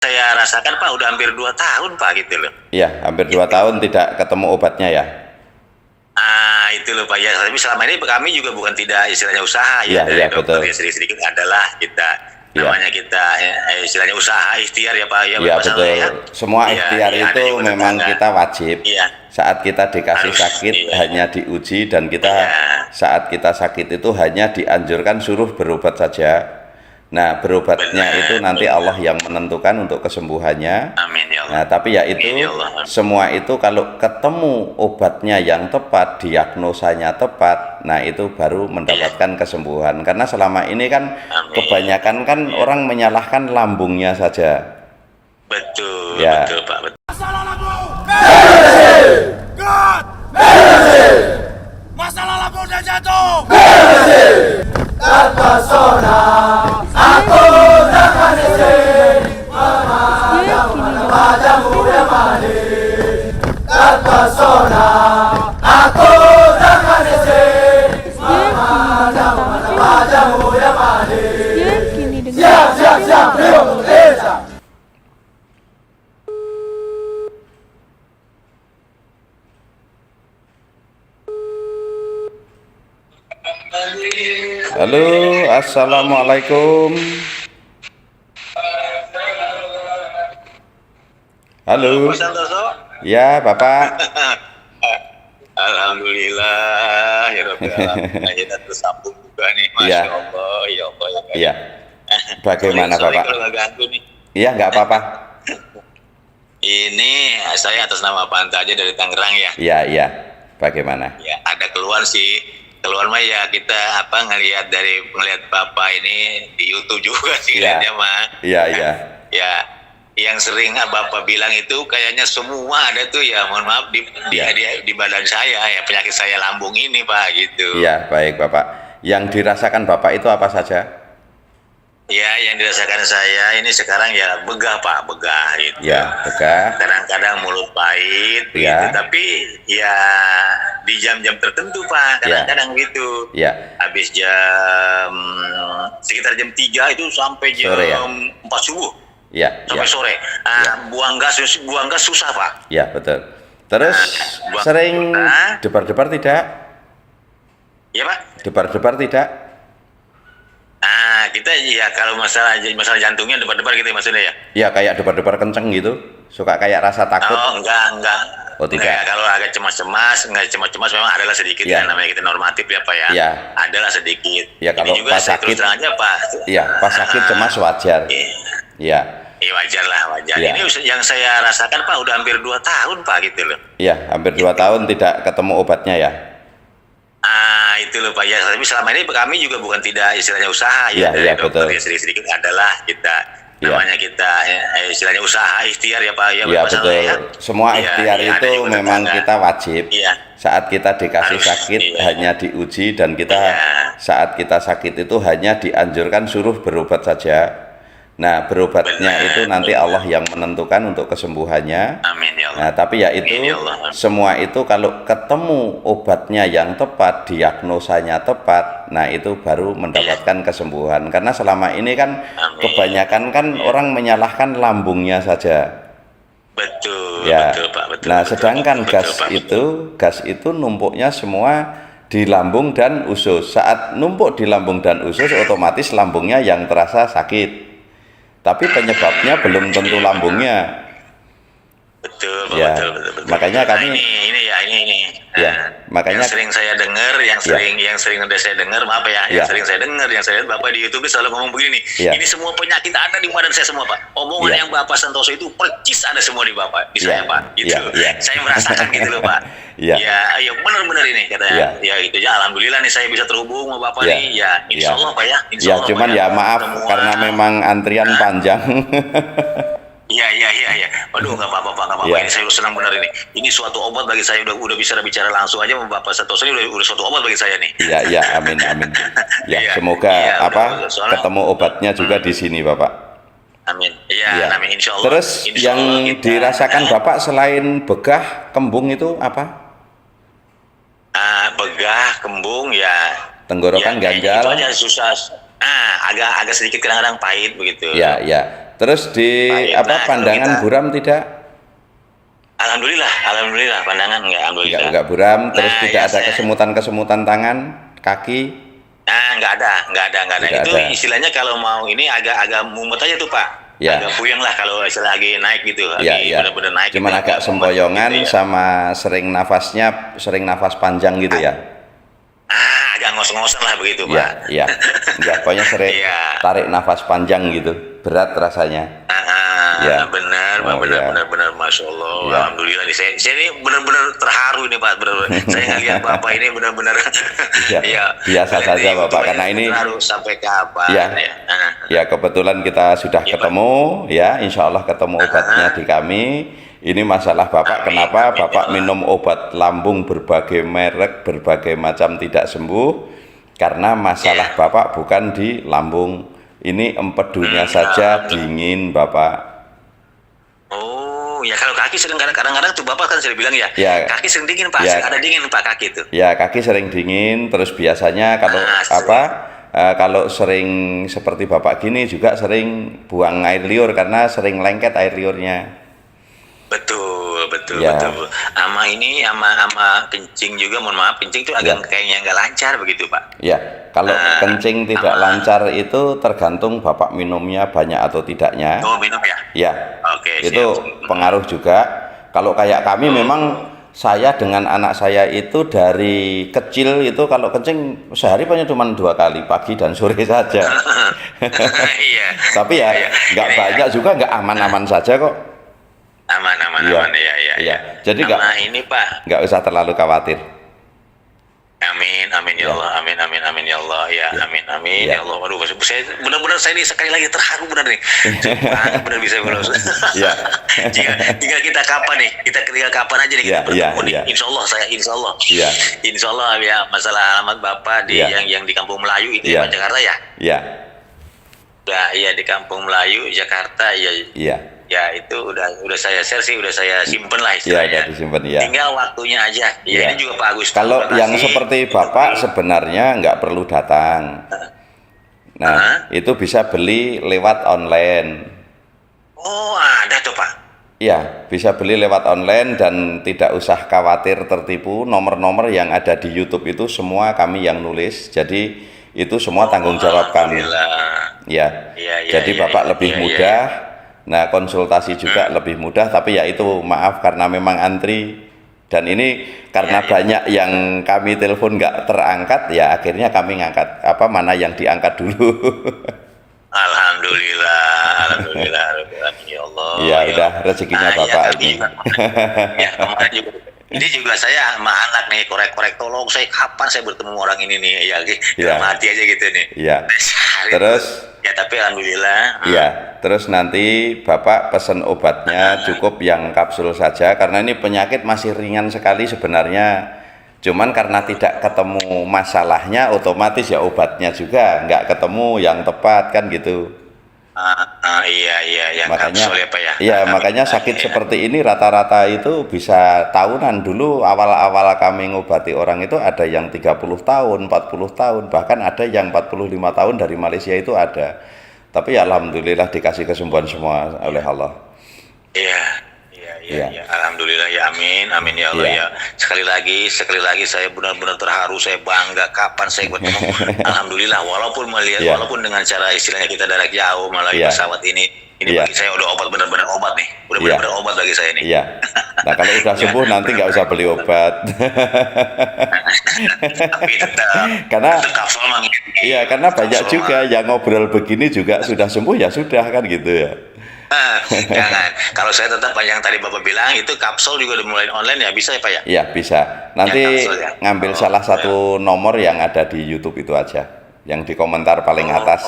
Saya rasakan Pak udah hampir 2 tahun Pak gitu loh. Iya, hampir 2 Gitu. tahun tidak ketemu obatnya ya. Itu loh Pak ya. Tapi selama ini kami juga bukan tidak istilahnya usaha Iya, ya dari iya, dokter betul. ya, sedikit-sedikit adalah kita Iya. namanya kita istilahnya usaha ikhtiar ya Pak ya. Iya, betul. Ya. Semua Iya, ikhtiar iya, ada itu juga memang tetangga. kita wajib. Iya. Saat kita dikasih Harus, sakit iya. hanya diuji, dan kita Iya. saat kita sakit itu hanya dianjurkan suruh berobat saja. Nah, berobatnya Benar, itu nanti benar. Allah yang menentukan untuk kesembuhannya. Amin ya Allah. Nah, tapi ya itu Amin ya Allah. semua itu kalau ketemu obatnya yang tepat, diagnosanya tepat, nah itu baru mendapatkan kesembuhan. Karena selama ini kan Amin. kebanyakan kan orang menyalahkan lambungnya saja. Betul, Ya. betul Pak. Betul. Masalah lambung. God. Masalah lambung dan jantung. Halo, assalamualaikum. Halo, Pak Santoso. ya Bapak. Alhamdulillah, ya Rabbil alamin. Kita tersambung juga nih, Masya Iya. Allah, ya Allah. Ya Allah. Iya, bagaimana Sorry Bapak? kalau nggak ganggu nih. Iya, nggak apa-apa. Ini saya atas nama Pak Anta aja dari Tangerang ya. Iya, iya. Bagaimana? Ya, ada keluhan sih. Keluhan mah ya kita ngelihat Bapak ini di YouTube juga sih Iya. ngeliatnya mah. Iya, iya. Ya, yang sering Bapak bilang itu kayaknya semua ada tuh ya, mohon maaf di badan saya ya, penyakit saya lambung ini Pak gitu. Iya, baik Bapak. Yang dirasakan Bapak itu apa saja? Ya, yang dirasakan saya ini sekarang ya begah Pak, begah gitu. Ya, begah. Kadang-kadang mulut pahit gitu, Ya. tapi ya di jam-jam tertentu Pak, kadang-kadang gitu. Ya, Habis sekitar jam 3 itu sampai jam Sore ya? 4 subuh. ya, Sampai ya. sore. Buang gas susah Pak. Ya, betul. Terus buang- sering Nah. debar-debar tidak? Ya Pak. Debar-debar tidak? Kita ya kalau masalah jantungnya debar-debar gitu ya maksudnya ya. Ya, kayak debar-debar kenceng gitu. Suka kayak rasa takut. Oh, enggak. Oh, tidak. Enggak, kalau agak cemas-cemas, memang adalah sedikit Ya. ya, namanya kita normatif ya Pak ya. Ya. Adalah sedikit. Ya, kalau ini juga pas saya sakit- terus terang aja Pak. Iya, pas sakit cemas wajar. Iya. Iya. Iya, wajar lah, wajar. Ya. Ini yang saya rasakan Pak udah hampir 2 tahun Pak gitu loh. Iya, hampir 2 tahun tidak ketemu obatnya ya. Itu loh Pak ya. Tapi selama ini kami juga bukan tidak istilahnya usaha ya, Iya, dari iya, dokter betul. ya, sedikit-sedikit adalah kita Iya. namanya kita istilahnya usaha ikhtiar ya Pak ya. Iya, Pak betul. ya. Semua Iya, ikhtiar iya, ada itu juga memang tetangga. kita wajib. Iya. Saat kita dikasih Harus, sakit iya. hanya diuji, dan kita Iya. saat kita sakit itu hanya dianjurkan suruh berobat saja. Nah, berobatnya Benar, itu nanti benar. Allah yang menentukan untuk kesembuhannya. Amin ya Allah. Nah, tapi ya itu Amin ya Allah. semua itu kalau ketemu obatnya yang tepat, diagnosanya tepat, nah itu baru mendapatkan kesembuhan. Karena selama ini kan Amin. kebanyakan kan orang menyalahkan lambungnya saja. Betul, Ya. betul Pak, betul. Nah, betul, sedangkan betul, gas Pak. itu numpuknya semua di lambung dan usus. Saat numpuk di lambung dan usus, otomatis lambungnya yang terasa sakit. Tapi penyebabnya belum tentu lambungnya. Betul, Pak, Ya, betul. makanya Nah, kami- ini. Ya, makanya- yang sering saya dengar, yang sering udah saya dengar, maaf ya, Ya. yang sering saya dengar, yang saya lihat Bapak di YouTube selalu ngomong begini. Ya. Ini semua penyakit ada di badan saya semua, Pak. Omongan Ya. yang Bapak Santoso itu percis ada semua di Bapak, di Ya. saya, Pak. Gitu. Ya. Saya merasakan gitu loh, Pak. Ya. Ya, benar-benar ini katanya. Ya, itu ya, alhamdulillah nih saya bisa terhubung sama Bapak Ya. nih. Ya, insya Ya. Allah Pak ya. Insya Ya, Allah, cuman Pak, ya maaf Semua- karena memang antrian panjang. Iya. Waduh, nggak apa-apa, Pak. Nggak apa-apa. Iya. Ini saya senang benar ini. Ini suatu obat bagi saya. Udah bisa bicara langsung aja sama Bapak Santoso ini udah suatu obat bagi saya nih. Iya, amin. Ya, Iya, semoga iya, betul. Soalnya- ketemu obatnya juga di sini, Bapak. Amin. Iya, Ya. amin. Insya Allah. Terus Insya yang Allah kita- dirasakan Bapak selain begah, kembung itu apa? begah, kembung, ya. Tenggorokan, ya, ganjal. Itu aja susah. Agak sedikit kadang-kadang pahit begitu. Ya. Terus di Baik, apa nah, kalau pandangan kita- buram tidak? Alhamdulillah pandangan enggak, alhamdulillah. Enggak buram, terus Nah, tidak ya, ada saya- kesemutan-kesemutan tangan, kaki? Nah, nggak ada. Tidak Itu ada. istilahnya kalau mau ini agak mumet aja tuh Pak. Ya. Agak puyeng lah kalau istilah lagi naik gitu, Iya, lagi iya. benar-benar naik. Cuman gitu, agak mumet sempoyongan gitu ya. sama sering nafas panjang gitu ya. Agak ngos-ngosan lah begitu Iya, Pak. iya. Ya, pokoknya sering Iya. tarik nafas panjang gitu. Berat rasanya. Ya. Benar, Oh, ya. benar, Masya Allah, Ya. Alhamdulillah nih. Saya ini benar-benar terharu ini Pak, benar-benar. Saya ngelihat Bapak ini benar-benar. Ya, biasa saja, Ini Bapak, betul, karena ini- terharu sampai kapan? Ya. Ya. Ya, kebetulan kita sudah Iya, Pak. ketemu ya, insya Allah ketemu obatnya di kami. Ini masalah Bapak, Amin, kenapa amin, Bapak ya Allah. minum obat lambung berbagai merek, berbagai macam tidak sembuh? Karena masalah Iya. Bapak bukan di lambung. Ini empedunya saja dingin Bapak. Oh, ya kalau kaki sering kadang-kadang tuh Bapak kan sering bilang ya, Ya. kaki sering dingin Pak, Ya. sering ada dingin Pak kaki itu. Ya, kaki sering dingin, terus biasanya kalau kalau sering seperti Bapak gini juga sering buang air liur karena sering lengket air liurnya. Betul. Ya. Ama ini ama kencing juga, mohon maaf, kencing itu agak Ya. kayaknya nggak lancar begitu Pak. Ya, kalau kencing tidak lancar itu tergantung Bapak minumnya banyak atau tidaknya. Oh, minum ya. Ya, Oke, itu siap. pengaruh juga. Kalau kayak kami memang saya dengan anak saya itu dari kecil itu kalau kencing sehari paling cuma 2 kali, pagi dan sore saja. Iya. Tapi ya Iya. nggak Ini banyak juga, nggak aman-aman saja kok. Aman. Iya. Iya. Iya. Jadi Sama ini Pak. nggak usah terlalu khawatir. Amin Ya. ya Allah, amin ya Allah, ya, amin Ya. ya Allah. Waduh, saya benar-benar saya ini sekali lagi terharu benar nih. Sumpah, benar bisa benar. Ya. Jika kita kapan nih, kita kapan aja nih kita Ya, ya, bertemu nih. ya. Insya Allah. Ya. Insya Allah ya, masalah alamat Bapak di Ya. yang di Kampung Melayu itu Ya. ya, Pak, Jakarta ya. Ya, Iya di Kampung Melayu Jakarta ya. iya. Ya itu udah saya share sih, udah saya simpen lah Ya, istilahnya. udah disimpan ya. Tinggal waktunya aja. Ya, Ya. ini juga Pak Agus. Kalau terima yang kasih. seperti Bapak sebenarnya nggak perlu datang. Nah, itu bisa beli lewat online. Oh, ada tuh Pak. Ya, bisa beli lewat online dan tidak usah khawatir tertipu. Nomor-nomor yang ada di YouTube itu semua kami yang nulis. Jadi itu semua tanggung jawab kami. Alhamdulillah. Ya. Iya, Jadi iya, Bapak iya, lebih iya, mudah. Nah, konsultasi juga lebih mudah, tapi ya itu maaf karena memang antri dan ini karena Iya, iya. banyak yang kami telepon nggak terangkat, ya akhirnya kami ngangkat mana yang diangkat dulu. Alhamdulillah, ya Allah. Ya udah rezekinya Bapak kami ini. juga, ya kemarin juga. Ini juga saya sama anak nih korek-korek, tolong saya kapan saya bertemu orang ini nih, ya Iya. dalam hati aja gitu nih. Ya. Terus ya tapi alhamdulillah. ya, terus nanti Bapak pesen obatnya cukup yang kapsul saja karena ini penyakit masih ringan sekali sebenarnya. Cuman karena tidak ketemu masalahnya, otomatis ya obatnya juga nggak ketemu yang tepat kan gitu. Iya, yang Makanya, kapsul ya Pak ya. iya makanya sakit seperti ini rata-rata itu bisa tahunan. Dulu awal-awal kami ngobati orang itu ada yang 30 tahun, 40 tahun, bahkan ada yang 45 tahun dari Malaysia itu ada. Tapi ya alhamdulillah dikasih kesembuhan semua oleh Allah. Iya. Iya. Alhamdulillah ya, amin ya Allah Iya. ya. Sekali lagi saya benar-benar terharu, saya bangga kapan saya bertemu. Alhamdulillah walaupun melihat Iya. walaupun dengan cara istilahnya kita jarak jauh melalui Iya. pesawat ini Iya. bagi saya udah obat benar-benar obat nih. Udah Iya. benar-benar obat bagi saya nih. Iya. Nah kalau udah sembuh nanti nggak usah beli obat. Tapi tetap Karena- tetap kapsul mang. Iya karena banyak Kapsul, juga yang ngobrol begini juga sudah sembuh ya sudah kan gitu ya. Jangan. Kalau saya tetap yang tadi Bapak bilang itu kapsul juga udah mulai online ya bisa ya Pak ya? Iya bisa. Nanti Yang kapsul ya? ngambil salah satu nomor yang ada di YouTube itu aja, yang di komentar paling atas.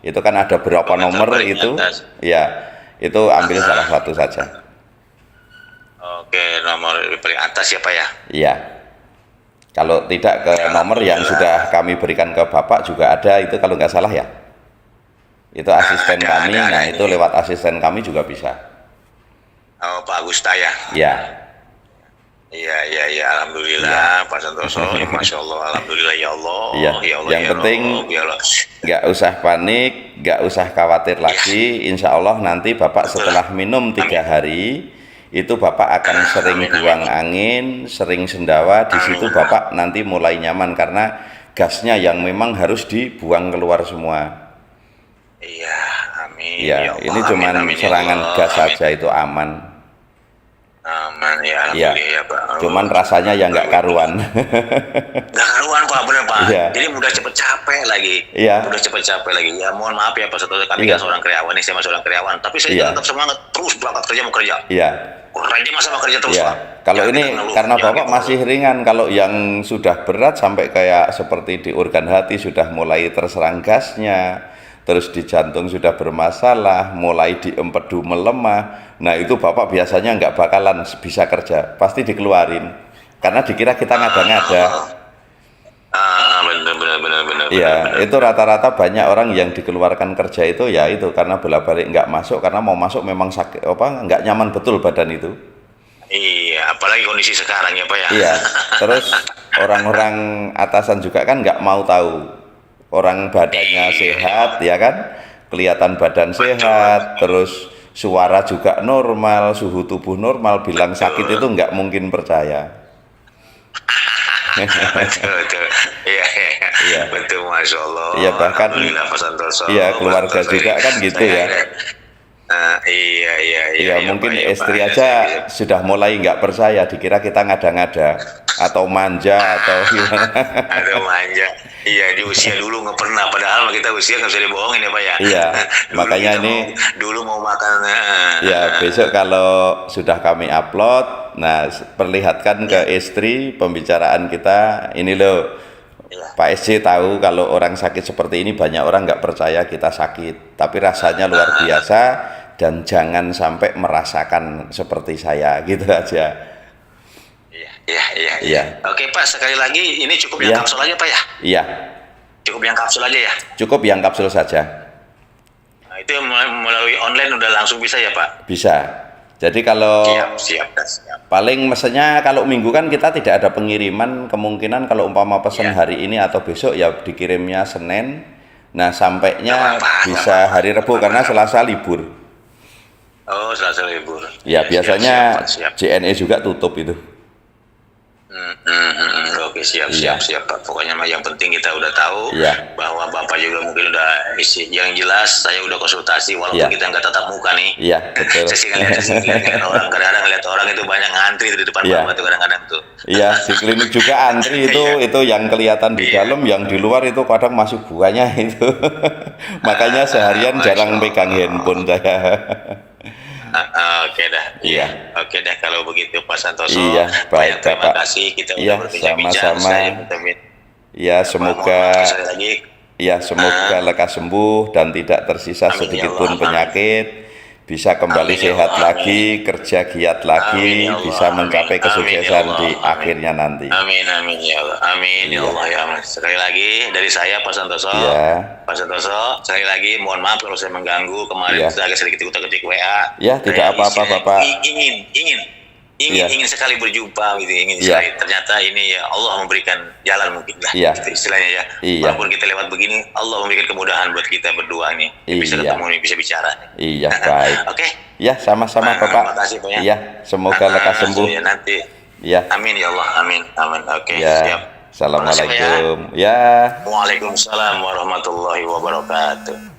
Itu kan ada berapa Komentar nomor paling itu? atas. Iya. Itu ambil salah satu saja. Oke, nomor paling atas ya Pak ya? Iya. Kalau tidak ke nomor yang sudah kami berikan ke Bapak juga ada itu kalau nggak salah ya. Itu asisten kami. Nah itu ini. lewat asisten kami juga bisa. Oh, Pak Agusta ya. Ya. Iya, alhamdulillah Pak Santoso, ya, Masya Allah, alhamdulillah ya Allah, Iya, ya Allah, yang ya penting Rabb, ya Allah. nggak usah panik, nggak usah khawatir lagi. Insya Allah nanti Bapak Betul. setelah minum 3 hari itu Bapak akan sering Amin, buang angin, sering sendawa. Di situ Amin. Bapak nanti mulai nyaman karena gasnya yang memang harus dibuang keluar semua. Iya, amin. Ya, Ya Allah, ini cuman amin, ya serangan Allah, gas amin. saja itu aman. Aman ya, Ya, alhamdulillah ya Pak. cuman rasanya ya nggak karuan. Nggak karuan Pak, bener Pak. Iya. Jadi mudah cepet capek lagi. Iya. Mudah cepet capek lagi. Ya mohon maaf ya Pak Santoso, kami Iya. kan seorang karyawan nih, saya masih seorang karyawan. Tapi saya Iya. tetap semangat, terus berangkat kerja mau kerja. Iya. Kerja masa mau kerja terus Ya, Pak. kalau Jangan ini kita ngeluh, karena jangan Bapak kita masih ngeluh. ringan, kalau yang sudah berat sampai kayak seperti di organ hati sudah mulai terserang gasnya, terus di jantung sudah bermasalah, mulai di empedu melemah. Nah, itu Bapak biasanya nggak bakalan bisa kerja, pasti dikeluarin. Karena dikira kita ngada-ngada. Benar. Iya, itu rata-rata banyak orang yang dikeluarkan kerja itu ya itu karena bolak-balik nggak masuk, karena mau masuk memang sakit apa nggak nyaman betul badan itu. Iya, apalagi kondisi sekarang ya Pak ya. Iya, terus orang-orang atasan juga kan nggak mau tahu orang badannya sehat, ya kan? Kelihatan badan sehat, terus suara juga normal, suhu tubuh normal, bilang sakit itu nggak mungkin percaya. betul. Iya. Iya. Betul, Masya Allah. Iya, bahkan Alhamdulillah, Pak Santoso. iya, keluarga Pak Santoso, juga kan gitu ya. Iya, Mungkin Pak, istri Pak. aja sudah mulai nggak percaya, dikira kita ngada-ngada atau manja atau gimana. Aduh manja. Iya, di usia dulu nggak pernah. Padahal kita usia nggak bisa dibohongin ya Pak ya. Iya, Dulu makanya kita ini dulu mau makan. ya besok kalau sudah kami upload, nah perlihatkan ke istri pembicaraan kita. Ini loh, Iya. Pak SC tahu kalau orang sakit seperti ini banyak orang nggak percaya kita sakit, tapi rasanya luar biasa dan jangan sampai merasakan seperti saya gitu aja. Iya. Iya. Oke Pak, sekali lagi ini cukup yang Iya. kapsul aja Pak ya. Iya, Cukup yang kapsul aja ya. cukup yang kapsul saja. Nah, itu melalui online udah langsung bisa ya Pak. Bisa. Jadi kalau Siap. paling mesennya kalau minggu kan kita tidak ada pengiriman, kemungkinan kalau umpama pesen Iya. hari ini atau besok ya dikirimnya Senin. Nah, sampainya Nggak apa-apa, bisa nggak apa-apa. hari Rabu karena Selasa libur. Oh, Selasa libur. Ya, biasanya siap. JNE juga tutup itu. Oke, siap Iya. Pak. Pokoknya mah yang penting kita udah tahu Iya. bahwa Bapak juga mungkin udah isi. Yang jelas saya udah konsultasi walaupun Iya. kita nggak tatap muka nih. Iya, betul. Saya sih ngeliat orang, kadang-kadang ngeliat orang itu banyak ngantri di depan Iya. Bapak tuh kadang-kadang tuh. Iya, di klinik juga antri itu Iya. itu yang kelihatan di dalam, yang di luar itu kadang masuk buahnya itu. Makanya seharian Masya jarang Allah. pegang handphone saya. Oke dah. Iya. Oke dah kalau begitu Pak Santoso. Iya, baik, Terima Bapak. kasih kita Iya, udah berbincang-bincang. sama-sama. Saya minta- Ya, Mohon semoga maaf sekali lagi. ya semoga lekas sembuh dan tidak tersisa Amin, sedikit ya pun Allah, penyakit, bisa kembali Amin, ya sehat Allah, lagi, kerja giat lagi, Amin, ya Allah, bisa mencapai amin, kesuksesan amin, ya di Allah, akhirnya nanti. Amin ya Allah. Amin ya Iya. Allah ya Allah. Sekali lagi dari saya Pak Santoso. Iya. Pak Santoso, sekali lagi mohon maaf kalau saya mengganggu. Kemarin Iya. saya agak sedikit ketik WA. Ya, tidak Saya apa-apa, istilahnya Bapak. Iya. ingin sekali berjumpa gitu, ingin Iya. sekali. Ternyata ini ya Allah memberikan jalan mungkin lah. Iya. Gitu istilahnya ya. Iya. Walaupun kita lewat begini, Allah memberikan kemudahan buat kita berdua nih. Bisa Iya. ketemu nih, bisa bicara. Iya, baik. Oke. Ya, sama-sama Pak, Bapak. terima kasih, Pak, ya. Iya, semoga lekas sembuh. Ya, nanti. Ya. Amin ya Allah. Amin. Oke, Ya. siap. Terima kasih, Pak, ya. Assalamualaikum. Ya. Waalaikumsalam warahmatullahi wabarakatuh.